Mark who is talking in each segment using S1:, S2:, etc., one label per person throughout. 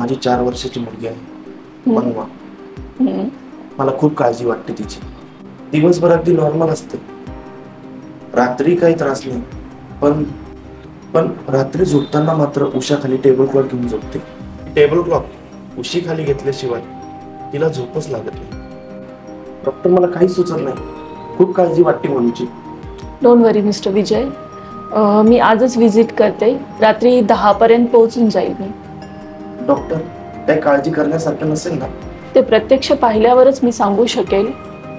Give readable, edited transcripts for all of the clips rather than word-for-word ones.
S1: माझी 4 वर्षाची मुलगी आहे मनवा. मला खूप काळजी वाटते तिची. दिवसभर अगदी नॉर्मल असते, रात्री काही त्रास नाही, पण पण रात्री झोपताना मात्र उशाखाली टेबल क्लॉथ घेऊन झोपते. टेबल क्लॉथ उशी खाली घेतल्याशिवाय तिला झोपच लागत नाही. डॉक्टर मला काही सुचत नाही, खूप काळजी वाटते मनूची.
S2: डोंट वरी मिस्टर विजय, मी आजच विजिट करते, रात्री 10 पर्यंत पोहोचून जाईल मी.
S1: डॉक्टर, काही काळजी करण्यासारखं नसेल ना?
S2: ते प्रत्यक्ष पाहिल्यावरच मी सांगू शकेल,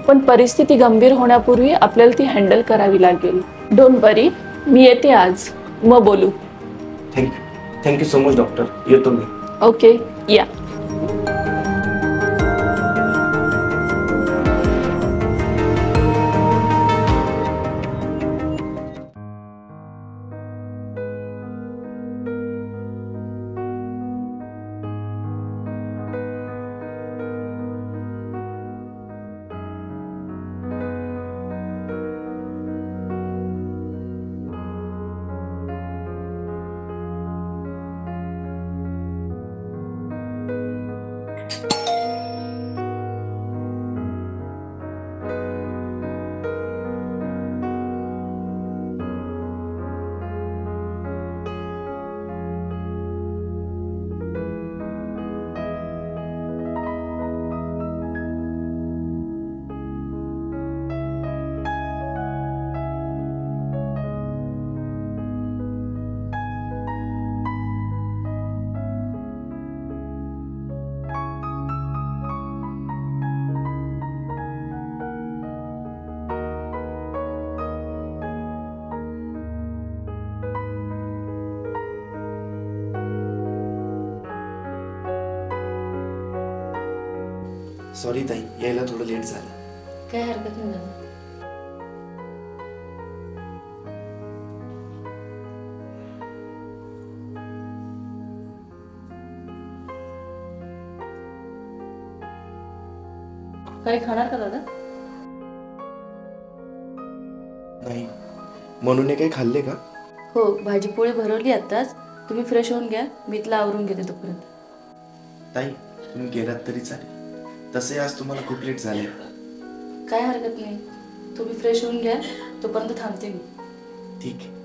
S2: पण परिस्थिती गंभीर होण्यापूर्वी आपल्याला ती हँडल करावी लागेल. डोंट वरी, मी येते आज, मग बोलू.
S1: थँक्यू सो मच डॉक्टर, येतो मी.
S2: ओके, या.
S1: सॉरी ताई, यायला थोडं लेट झालं.
S3: काय हरकत नाही दादा. काही खाणार का दादा?
S1: नाही. मनूने काही खाल्ले का?
S3: हो, भाजी पोळी भरवली आत्ताच. तुम्ही फ्रेश होऊन घ्या, मी इथला आवरून घेते तोपर्यंत.
S1: ताई, तुम्ही गेलात तरी चालेल, तसे आज तुम्हाला खूप लेट झाले.
S3: काय हरकत नाही, तुम्ही फ्रेश होऊन घ्या, तोपर्यंत थांबते मी.
S1: ठीक आहे.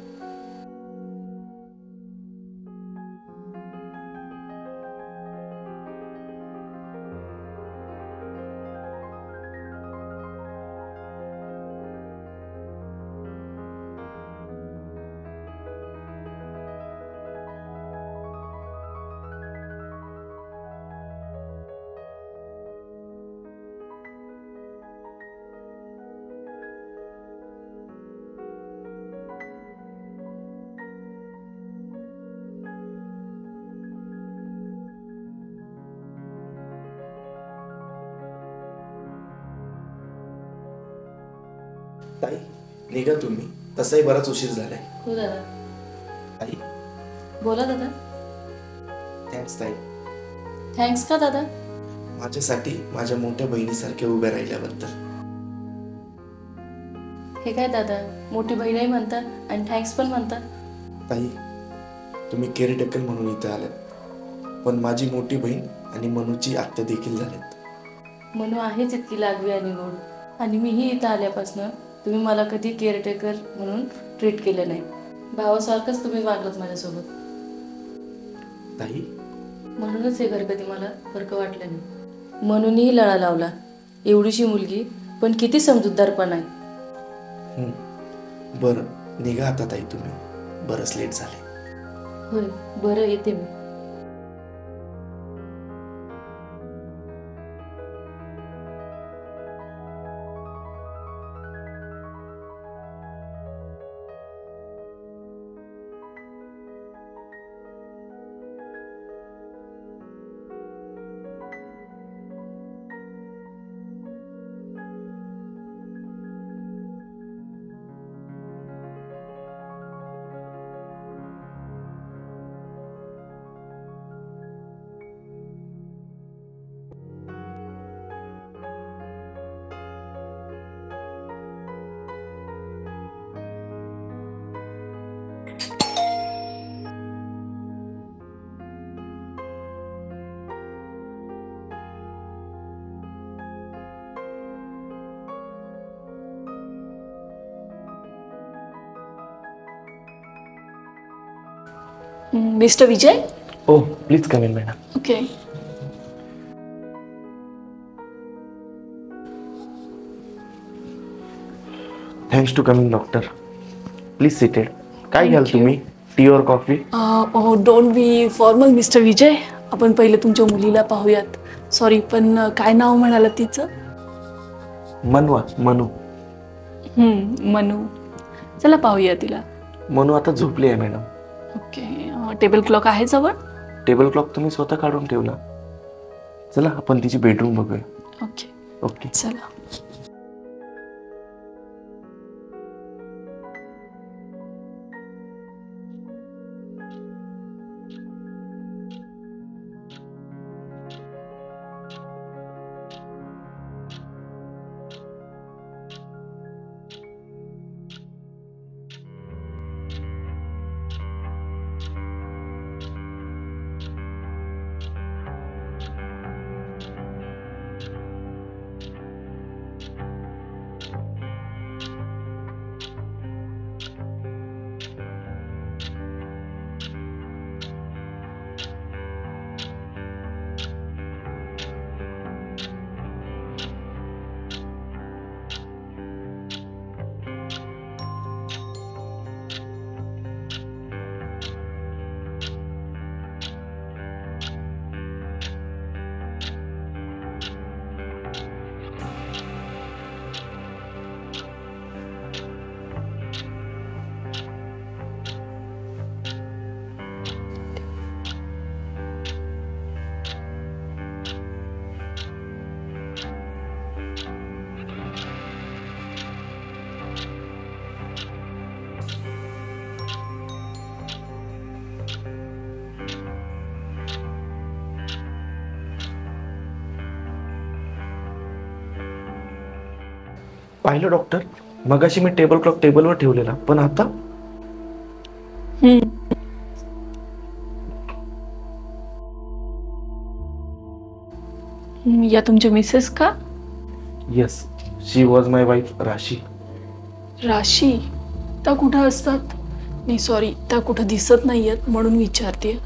S1: ताई, निघा तुम्ही, तसाही बराच उशीर झालाय.
S3: हो दादा.
S1: ताई.
S3: बोला दादा.
S1: थँक्स ताई.
S3: थँक्स का दादा?
S1: माझ्यासाठी माझ्या मोठ्या बहिणीसारख्या उभ्या राहिल्याबद्दल.
S3: हे काय दादा, मोठी बहीणही म्हणता आणि थँक्स पण म्हणता.
S1: ताई, तुम्ही केअरटेकर म्हणून इथे आलात, पण माझी मोठी बहीण आणि मनूची आत्या देखील झाल्यात.
S3: मनू आहेच इतकी लागवी आणि गोड, आणि मीही इथं आल्यापासून तुम्ही मला कधी केअरटेकर म्हणून ट्रीट केलं नाही. भावासारखंच तुम्ही वागलात माझ्यासोबत.
S1: ताई,
S3: म्हणूनच हे घर कधी मला फरक वाटलं नाही. मनूनही लळा लावला. एवढीशी मुलगी, पण किती समजूतदारपण आहे.
S1: बरं, निघा आता ताई तुम्ही, बरंच लेट झाले.
S3: होय, बरं, येते मी.
S2: Mister Vijay.
S1: Oh please come in madam.
S2: Okay.
S1: Thanks to coming doctor. Please seated. काय
S2: Thank
S1: घ्याल
S2: you.
S1: तुम्ही, tea or coffee?
S2: Don't be formal mister Vijay. आपण पहिले तुमच्या मुलीला पाहूयात. सॉरी, पण काय नाव म्हणाला तिचं?
S1: मनवा, मनू.
S2: मनू. चला पाहूया तिला.
S1: मनू आता झोपली आहे मॅडम.
S2: ओके. टेबल क्लॉक आहे जवळ?
S1: टेबल क्लॉक तुम्ही स्वतः काढून ठेवला. चला आपण तिची बेडरूम बघूया.
S2: ओके.
S1: ओके.
S2: चला.
S1: पाहिलं डॉक्टर, मगाशी मी टेबल क्लॉक टेबलवर ठेवलेला, पण आता
S2: या तुमच्या मिसेस का?
S1: Yes, she was my wife राशी.
S2: राशी? त्या कुठं असतात? नाही सॉरी, त्या कुठं दिसत नाहीयेत म्हणून विचारते.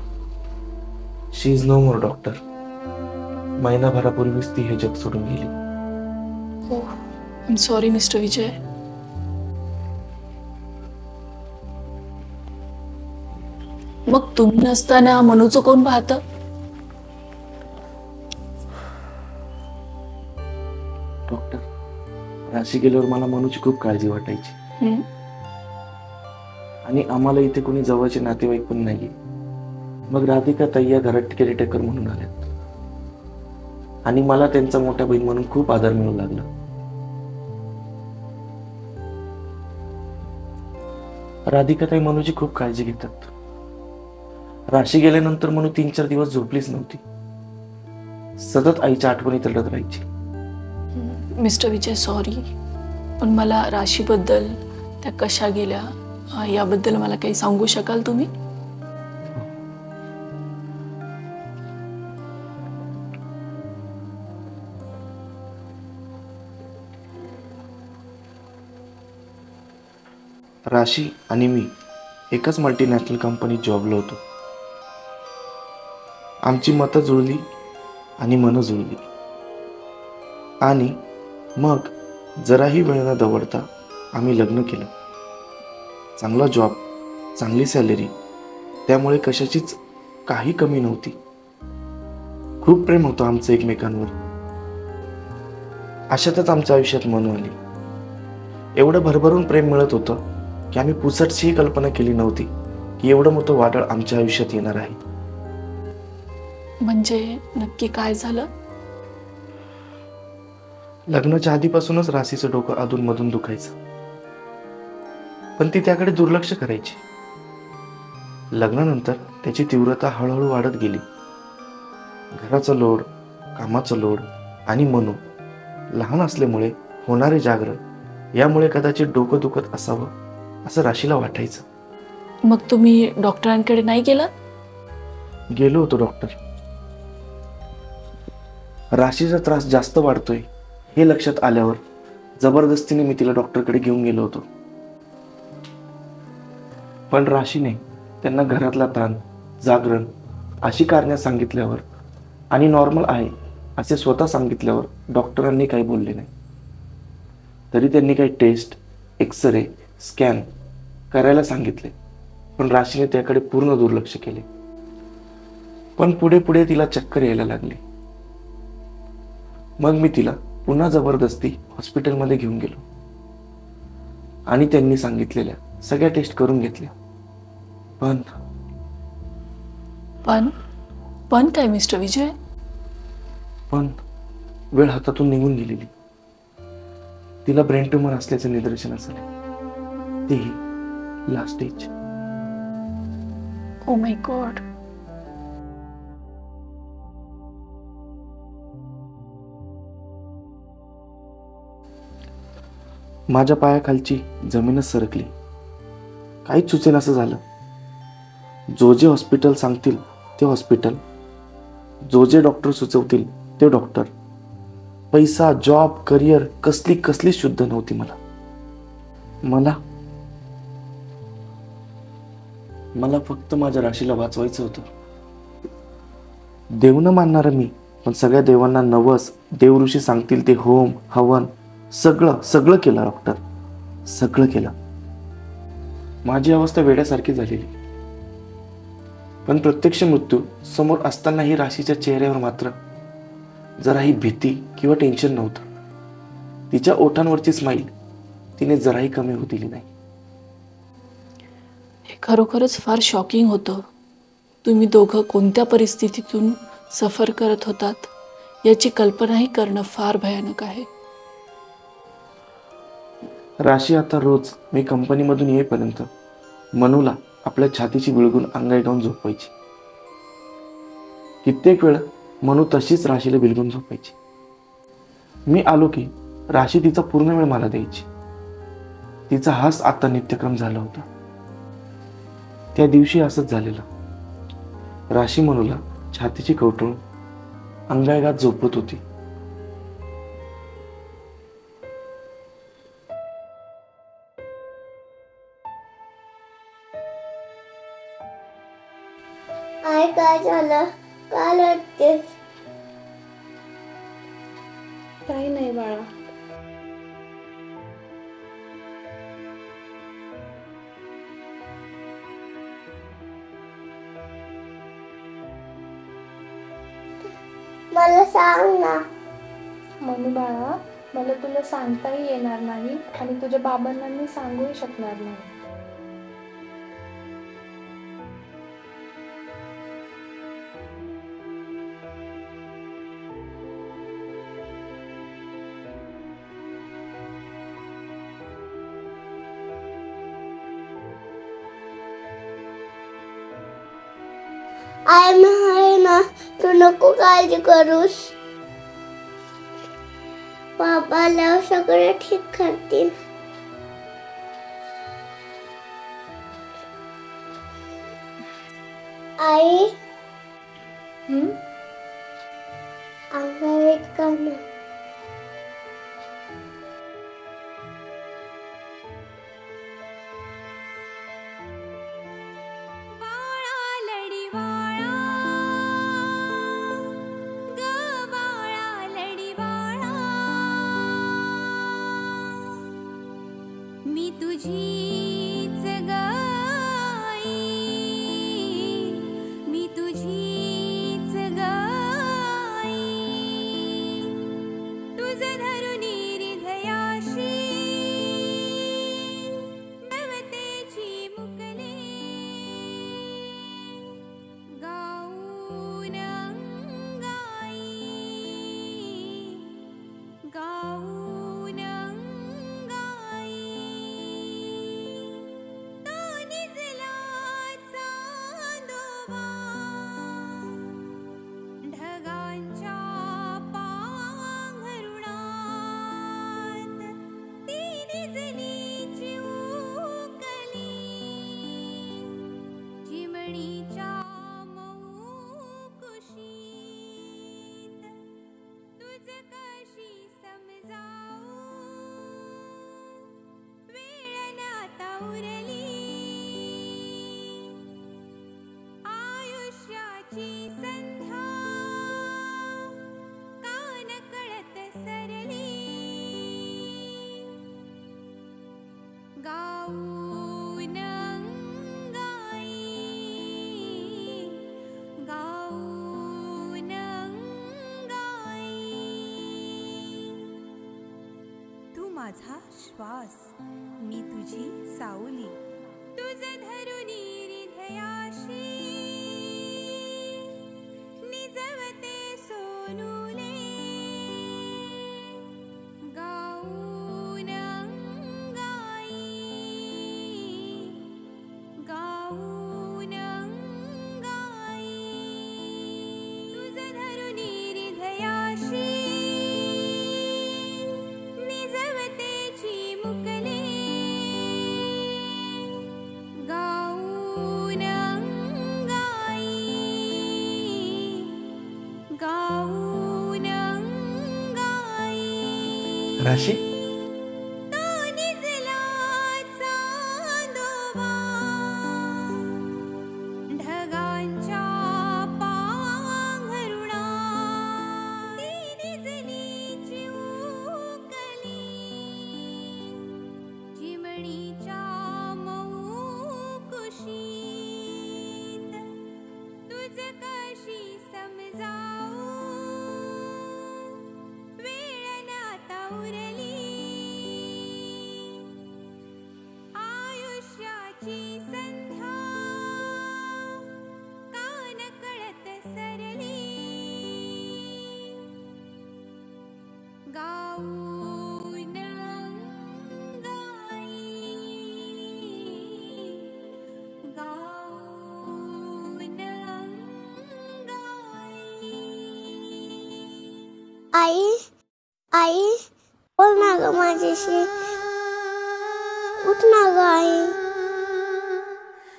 S1: शी इज नो मोर डॉक्टर. महिनाभरापूर्वीच ती हे जग सोडून गेली.
S2: ओह, आय एम सॉरी मिस्टर विजय. मग तुम्ही नसताना मनूचं कोण पाहतं?
S1: डॉक्टर, राशी गेल्यावर मला मनूची खूप काळजी वाटायची. आणि आम्हाला इथे कोणी जवळचे नातेवाईक पण नाहीये. मग राधिका ताई या घरात केअरटेकर म्हणून आल्यात आणि मला त्यांचा मोठा बहीण म्हणून खूप आदर मिळू लागला. राधिका ताई मनूची खूप काळजी घेतात. राशी गेल्यानंतर मनू 3-4 दिवस झोपलीच नव्हती. सतत आईच्या आठवणीत रडत राहायची.
S2: मिस्टर विजय सॉरी, पण मला राशीबद्दल, त्या कशा गेल्या याबद्दल मला काही सांगू शकाल तुम्ही?
S1: राशी आणि मी एकाच मल्टीनॅशनल कंपनीत जॉबला होतो. आमची मतं जुळली आणि मनं जुळली. आणि मग जराही वेळ न दवडता आम्ही लग्न केलं. चांगला जॉब, चांगली सॅलरी, त्यामुळे कशाचीच काही कमी नव्हती. खूप प्रेम होतं आमचं एकमेकांवर. अशातच आमच्या आयुष्यात मनू आली. एवढं भरभरून प्रेम मिळत होतं की आम्ही पुसटशीही कल्पना केली नव्हती की एवढं मोठं वादळ आमच्या आयुष्यात येणार आहे.
S2: म्हणजे नक्की काय झालं?
S1: लग्नाच्या आधीपासूनच राशीचं डोकं अधूनमधून दुखायचं, पण ती त्याकडे दुर्लक्ष करायची. लग्नानंतर त्याची तीव्रता हळूहळू वाढत गेली. घराचं लोड, कामाचं लोड आणि मनू लहान असल्यामुळे होणारे जागरण यामुळे कदाचित डोकं दुखत असावं असं राशीला वाटायचं.
S2: मग तुम्ही डॉक्टरांकडे नाही गेलात?
S1: गेलो होतो डॉक्टर. राशीचा त्रास जास्त वाढतोय हे लक्षात आल्यावर जबरदस्तीने मी तिला डॉक्टरकडे घेऊन गेलो होतो. पण राशीने त्यांना घरातला ताण, जागरण अशी कारणे सांगितल्यावर आणि नॉर्मल आहे असे स्वतः सांगितल्यावर डॉक्टरांनी काही बोलले नाही. तरी त्यांनी काही टेस्ट, एक्सरे, स्कॅन करायला सांगितले, पण राशीने त्याकडे पूर्ण दुर्लक्ष केले. पण पुढे पुढे तिला चक्कर यायला लागली. मग मी तिला पुन्हा जबरदस्ती हॉस्पिटलमध्ये घेऊन गेलो आणि त्यांनी सांगितलेल्या सगळ्या टेस्ट करून घेतल्या. पण
S2: पण पण काय मिस्टर विजय?
S1: पण वेळ हातातून निघून गेलेली. तिला ब्रेन ट्यूमर असल्याचे निदर्शनास आले, तेही last stage.
S2: Oh my God.
S1: माझ्या पायाखालची जमीनच सरकली. काहीच सुचेनासं झालं. जो जे हॉस्पिटल सांगतील ते हॉस्पिटल, जो जे डॉक्टर सुचवतील ते डॉक्टर. पैसा, जॉब, करिअर कसली शुद्ध नव्हती मला फक्त माझ्या राशीला वाचवायचं होतं. देव न मानणारं मी, पण सगळ्या देवांना नवस, देवऋषी सांगतील ते होम, हवन सगळं केलं डॉक्टर, सगळं केलं. माझी अवस्था वेड्यासारखी झालेली. पण प्रत्यक्ष मृत्यू समोर असतानाही राशीच्या चेहऱ्यावर मात्र जराही भीती किंवा टेन्शन नव्हतं. तिच्या ओठांवरची स्माईल तिने जराही कमी होऊ दिली नाही.
S2: हे खरोखरच फार शॉकिंग होतं. तुम्ही दोघं कोणत्या परिस्थितीतून सफर करत होतात याची कल्पनाही करणं फार भयानक आहे.
S1: राशी आता रोज मी कंपनीमधून येईपर्यंत मनूला आपल्या छातीची बिळगून अंगाई गाऊन झोपवायची. कित्येक वेळ मनू तशीच राशीला बिलगून झोपायची. मी आलो की राशी तिचा पूर्ण वेळ मला द्यायची. तिचा हाच आता नित्यक्रम झाला होता. त्या दिवशी असंच झालेलं. राशी मनूला छातीची कवटळून अंगाईगात झोपत होती.
S4: आई काय झालं? का रडतेस?
S5: काही नाही बाळा.
S4: मला सांग ना.
S5: मनू बाळा, मला तुला सांगताही येणार नाही आणि तुझ्या बाबांना मी सांगूही शकणार नाही.
S4: आई मी आहे ना, तू नको काळजी करूस. बाबा आल्यावर सगळं ठीक करतील. आई अंगावर कर ना.
S6: मी तुझीच गाई, मी तुझीच गाई, तुझ धरून हृदयाशी नवतेची मुकले गाऊन अंगाई, गाऊन उरली आयुष्याची माझा श्वास, मी तुझी सावली, तुझ धरुनी हृदयाशी निजवते सोनुले गाऊन अंगाई, गाऊन अंगाई तुझ धरुनी हृदयाशी निजवते चिमुकले गाऊन अंगाई, गाऊन अंगाई
S1: राशी
S6: तो निजला चांदोबा ढगांच्या पांघरुणा, ती निजली चिमुकली चिमणीच्या मऊ कुशीत, तुझ कशी समजावू वेळ नाता उरली आयुष्याची संध्या कान कळत सरली गाऊन अंगाई, गाऊन अंगाई
S4: आई आई बोल ना ग माझ्याशी, उठ ना ग आई,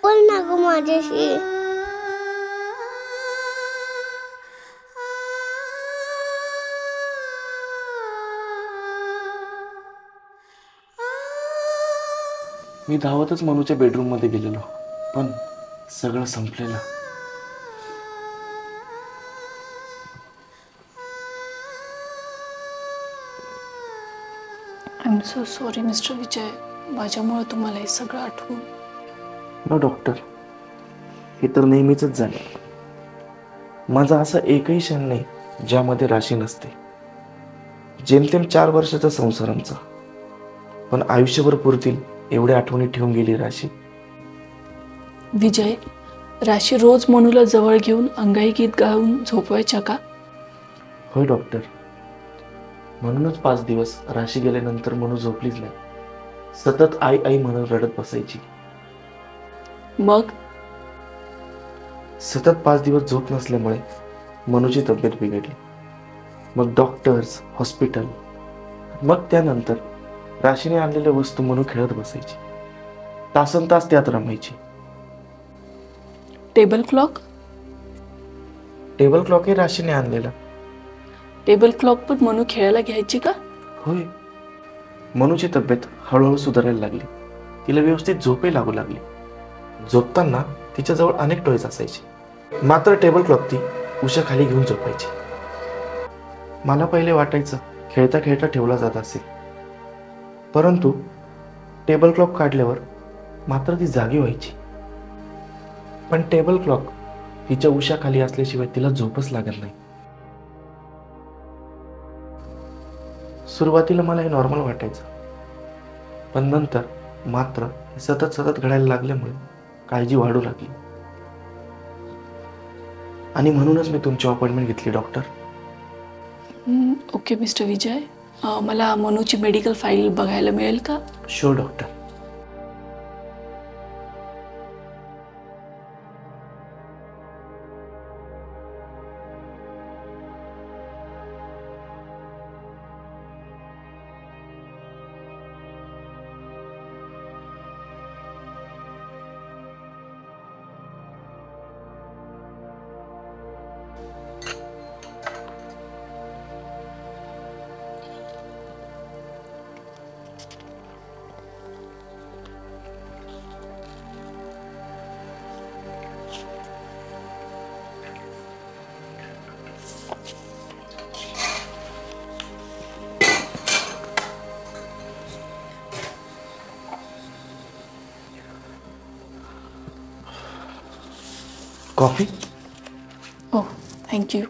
S4: बोल ना ग माझ्याशी.
S1: मी धावतच मनूच्या बेडरूम मध्ये गेलेलो, पण सगळं संपलेलं.
S2: I am so sorry mister Vijay, माझ्यामुळे तुम्हाला हे सगळं आठवून.
S1: नो डॉक्टर, हे तर नेहमीच झालं. माझा असा एकही क्षण नाही ज्यामध्ये राशी नसते. जेमतेम 4 वर्षाचा संसार आमचा, पण आयुष्यभर पुरतील एवढ्या आठवणी ठेवून गेली राशी.
S2: विजय, राशी रोज मनूला जवळ घेऊन अंगाई गीत गाऊन झोपवायच्या का?
S1: होय डॉक्टर, म्हणूनच 5 दिवस राशी गेल्यानंतर मनू झोपलीच नाही. सतत आई आई म्हणून रडत बसायची.
S2: मग
S1: सतत 5 दिवस झोप नसल्यामुळे मनूची तब्येत बिघडली. मग डॉक्टर्स, हॉस्पिटल, मग त्यानंतर राशीने आणलेल्या वस्तू मनू खेळत बसायची. तासनतास त्यात रमायची.
S2: Table clock?
S1: टेबल क्लॉकही राशीने आणलेला.
S2: टेबल क्लॉक पण मनू खेळायला घ्यायची का?
S1: होय. मनूची तब्येत हळूहळू सुधारायला लागली. तिला व्यवस्थित झोपही लागू लागली. झोपताना तिच्याजवळ अनेक टॉयज असायचे, मात्र टेबल क्लॉक ती उशाखाली घेऊन झोपायची. मला पहिले वाटायचं खेळता खेळता ठेवला जात असेल, परंतु टेबल क्लॉक काढल्यावर मात्र ती जागी व्हायची. पण टेबल क्लॉक तिच्या उशाखाली असल्याशिवाय तिला झोपच लागत नाही. सुरुवातीला मला हे नॉर्मल वाटायचं, पण नंतर मात्र हे सतत सतत घडायला लागल्यामुळे काळजी वाढू लागली. आणि म्हणूनच मी तुमची अपॉइंटमेंट घेतली डॉक्टर.
S2: ओके मिस्टर विजय, मला मनूची मेडिकल फाईल बघायला मिळेल का?
S1: Sure doctor. कॉफी?
S2: ओह थँक्यू.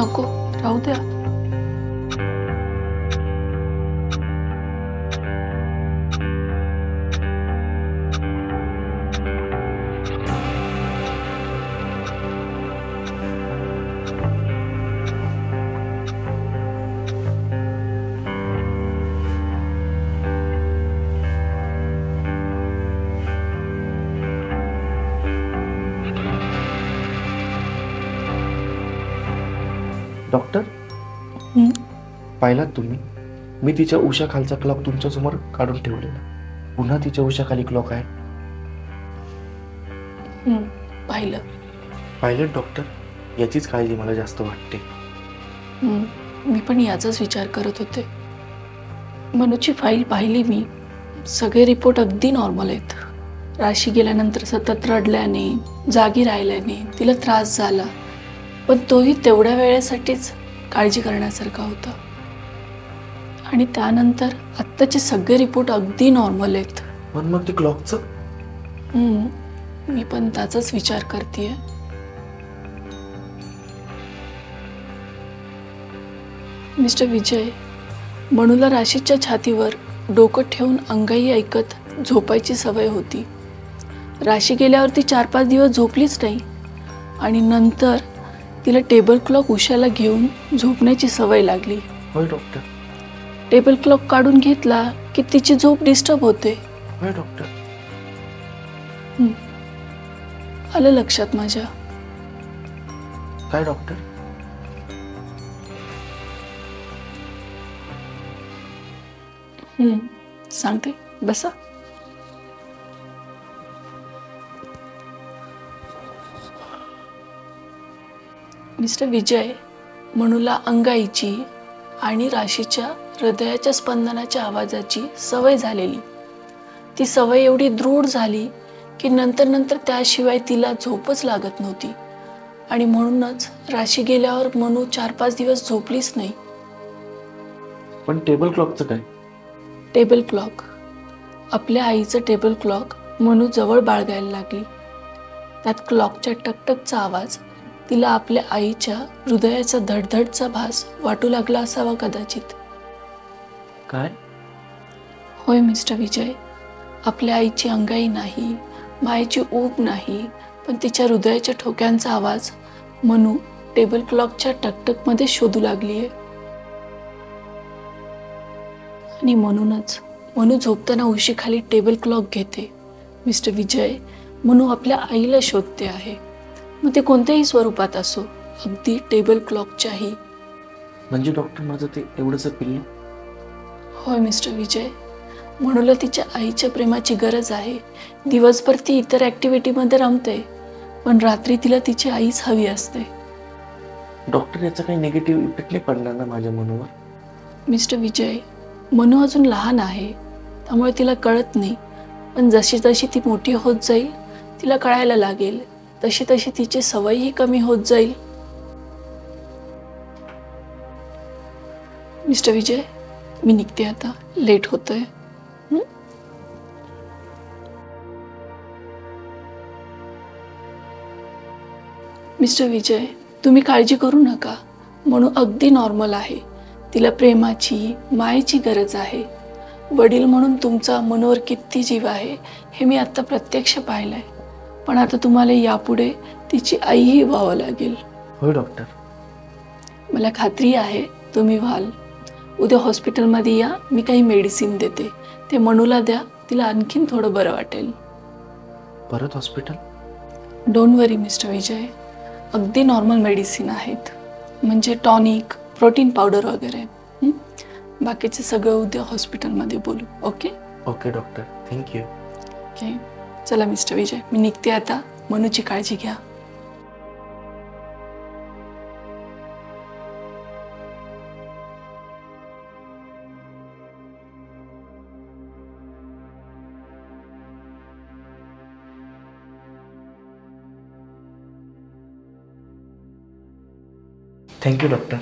S2: नको, राहू द्या.
S1: डॉक्टर,
S2: हं?
S1: पाहिलात तुम्ही? मी तिच्या उशाखालचा क्लॉक तुमच्यासमोर काढून ठेवलेला. पुन्हा तिच्या उशाखाली क्लॉक आहे.
S2: पाहिलं.
S1: पाहिलं डॉक्टर? याचीच काळजी मला जास्त वाटते.
S2: मी पण याचाच विचार करत होते. मनूची फाईल पाहिली मी. सगळे रिपोर्ट अगदी नॉर्मल आहेत. राशी गेल्यानंतर सतत रडल्याने, जागी राहिल्याने तिला त्रास झाला, पण तोही तेवढ्या वेळेसाठीच काळजी करण्यासारखा होता. आणि त्यानंतर आत्ताचे सगळे रिपोर्ट अगदी नॉर्मल आहेत.
S1: पण मग ते क्लॉकचं?
S2: मी पण त्याचाच विचार करतेय. मिस्टर विजय, मनूला राशीच्या छातीवर डोकं ठेवून अंगाई ऐकत झोपायची सवय होती. राशी गेल्यावर ती 4-5 दिवस झोपलीच नाही आणि नंतर तिला टेबल क्लॉक उशाला घेऊन झोपण्याची सवय लागली.
S1: होय डॉक्टर.
S2: टेबल क्लॉक काढून घेतला की तिची झोप डिस्टर्ब होते.
S1: होय डॉक्टर.
S2: आलं लक्षात माझ्या.
S1: काय डॉक्टर?
S2: सांगते, बसा. मिस्टर विजय, मनूला अंगाईची आणि राशीच्या हृदयाच्या स्पंदनाच्या आवाजाची सवय झालेली. ती सवय एवढी दृढ झाली की नंतर त्याशिवाय तिला झोपच लागत नव्हती आणि म्हणूनच राशी गेल्यावर मनू 4-5 दिवस झोपलीच नाही.
S1: पण टेबल क्लॉकचं काय?
S2: टेबल क्लॉक, आपल्या आईचं टेबल क्लॉक मनू जवळ बाळगायला लागली. त्यात क्लॉकच्या टकटकचा आवाज तिला आपल्या आईच्या हृदयाचा धडधडचा भास वाटू लागला असावा कदाचित.
S1: काय?
S2: होय मिस्टर विजय, आपल्या आईची अंगाई नाही, मायेची ऊब नाही, पण तिच्या हृदयाच्या ठोक्यांचा आवाज मनू टेबल क्लॉकच्या टकटकमध्ये शोधू लागली आहे. आणि म्हणूनच मनू झोपताना उशीखाली टेबल क्लॉक घेते. मिस्टर विजय, मनू आपल्या आईला शोधते आहे, मग ते कोणत्याही स्वरूपात असो, अगदी टेबल क्लॉकच्याही.
S1: म्हणजे डॉक्टर, माझं ते एवढंच पिल्लू?
S2: होय मिस्टर विजय, मनूला तिच्या आईच्या प्रेमाची गरज आहे. दिवसभर ती इतर ॲक्टिव्हिटीमध्ये रमते, पण रात्री तिला तिची आईच हवी असते.
S1: डॉक्टर, याचा काही निगेटिव्ह इफेक्ट नाही पडणार ना माझ्या मनूवर?
S2: मिस्टर विजय, मनू अजून लहान आहे, त्यामुळे तिला कळत नाही, पण जशी जशी ती मोठी होत जाईल तिला कळायला लागेल. तशी तशी तिची सवयही कमी होत जाईल. मिस्टर विजय, मी निघते आता, लेट होतोय. मिस्टर विजय, तुम्ही काळजी करू नका. मनू अगदी नॉर्मल आहे. तिला प्रेमाची, मायेची गरज आहे. वडील म्हणून तुमचा मनूवर किती जीव आहे हे मी आता प्रत्यक्ष पाहिलंय, पण आता तुम्हाला यापुढे तिची आईही व्हावं लागेल.
S1: होय डॉक्टर.
S2: मला खात्री आहे तुम्ही व्हाल. उद्या हॉस्पिटलमध्ये या, मी काही मेडिसिन देते, ते मनूला द्या, तिला आणखीन थोडं बरं वाटेल.
S1: परत हॉस्पिटल?
S2: डोंट वरी मिस्टर विजय, अगदी नॉर्मल मेडिसिन आहेत, म्हणजे टॉनिक, प्रोटीन पावडर वगैरे. बाकीचे सगळं उद्या हॉस्पिटलमध्ये बोलू. Okay?
S1: Okay doctor, thank you.
S2: Okay, चला मिस्टर विजय, मी निघते आता. मनूची काळजी घ्या.
S1: Thank you doctor.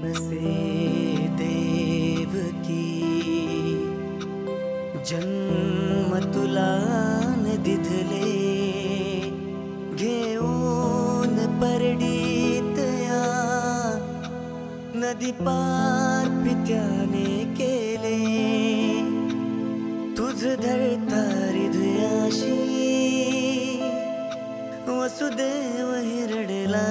S7: नसे देवकी जन्म तुला न दिधले घेऊन परडीत या नदी पार पित्याने केले तुझ धरता हृदयाशी वसुदेव हिरडला